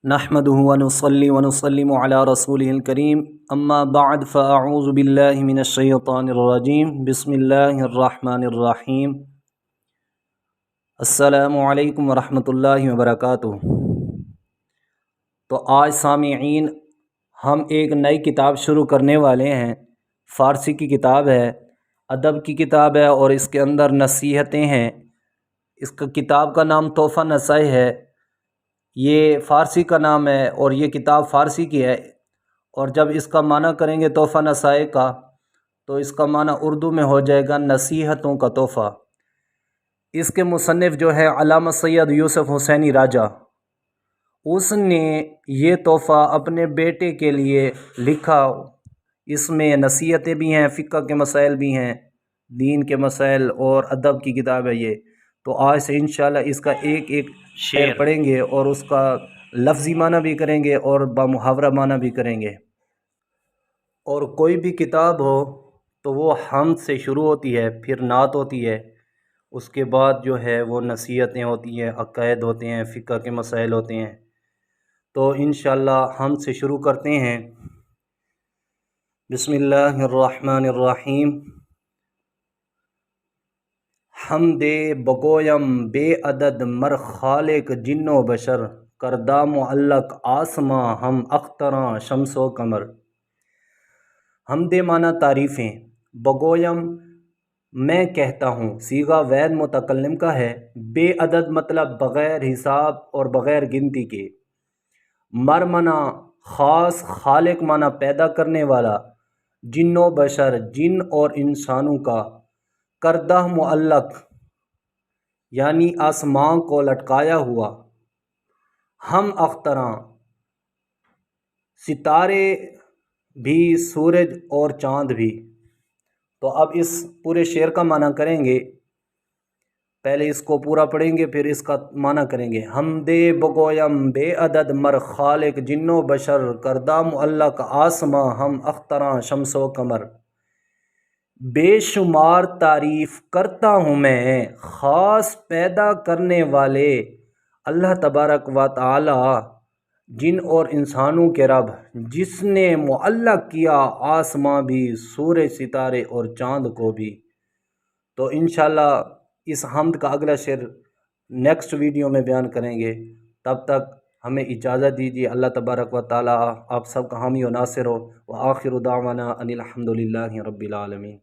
نحمده ونصلي ونسلم على رسوله الكريم اما بعد فاعوذ باللہ من الشیطان الرجیم بسم اللہ الرحمن الرحیم السلام علیکم ورحمۃ اللہ وبرکاتہ۔ تو آج سامعین ہم ایک نئی کتاب شروع کرنے والے ہیں۔ فارسی کی کتاب ہے، ادب کی کتاب ہے اور اس کے اندر نصیحتیں ہیں۔ اس کا کتاب کا نام تحفہ نصائح ہے۔ یہ فارسی کا نام ہے اور یہ کتاب فارسی کی ہے، اور جب اس کا معنی کریں گے تحفہ نصائح کا تو اس کا معنی اردو میں ہو جائے گا نصیحتوں کا تحفہ۔ اس کے مصنف جو ہے علامہ سید یوسف حسینی راجہ، اس نے یہ تحفہ اپنے بیٹے کے لیے لکھا۔ اس میں نصیحتیں بھی ہیں، فقہ کے مسائل بھی ہیں، دین کے مسائل اور ادب کی کتاب ہے یہ۔ تو آج سے انشاءاللہ اس کا ایک ایک شعر پڑھیں گے اور اس کا لفظی معنی بھی کریں گے اور بامحاورہ معنی بھی کریں گے۔ اور کوئی بھی کتاب ہو تو وہ حمد سے شروع ہوتی ہے، پھر نعت ہوتی ہے، اس کے بعد جو ہے وہ نصیحتیں ہوتی ہیں، عقائد ہوتے ہیں، فقہ کے مسائل ہوتے ہیں۔ تو انشاءاللہ حمد سے شروع کرتے ہیں۔ بسم اللہ الرحمن الرحیم۔ حمد بگویم بے عدد مر خالق جن و بشر، کردہ معلق آسماں ہم اختراں شمس و قمر۔ حمد معنی تعریفیں، بگویم میں کہتا ہوں، صیغہ وید متکلم کا ہے، بے عدد مطلب بغیر حساب اور بغیر گنتی کے، مر معنی خاص، خالق معنی پیدا کرنے والا، جن و بشر جن اور انسانوں کا، کردہ معلق یعنی آسمان کو لٹکایا ہوا، ہم اختراں ستارے بھی، سورج اور چاند بھی۔ تو اب اس پورے شعر کا معنی کریں گے، پہلے اس کو پورا پڑھیں گے پھر اس کا معنی کریں گے۔ حمد بگویم بے عدد مر خالق جن و بشر، کردہ معلق آسماں ہم اختراں شمس و قمر۔ بے شمار تعریف کرتا ہوں میں خاص پیدا کرنے والے اللہ تبارک و تعالی، جن اور انسانوں کے رب، جس نے معلق کیا آسماں بھی، سورج، ستارے اور چاند کو بھی۔ تو انشاءاللہ اس حمد کا اگلا شعر نیکسٹ ویڈیو میں بیان کریں گے۔ تب تک ہمیں اجازت دیجیے۔ اللہ تبارک و تعالی آپ سب کا حامی و ناصر ہو۔ وآخر دعوانا ان الحمد للہ رب العالمین۔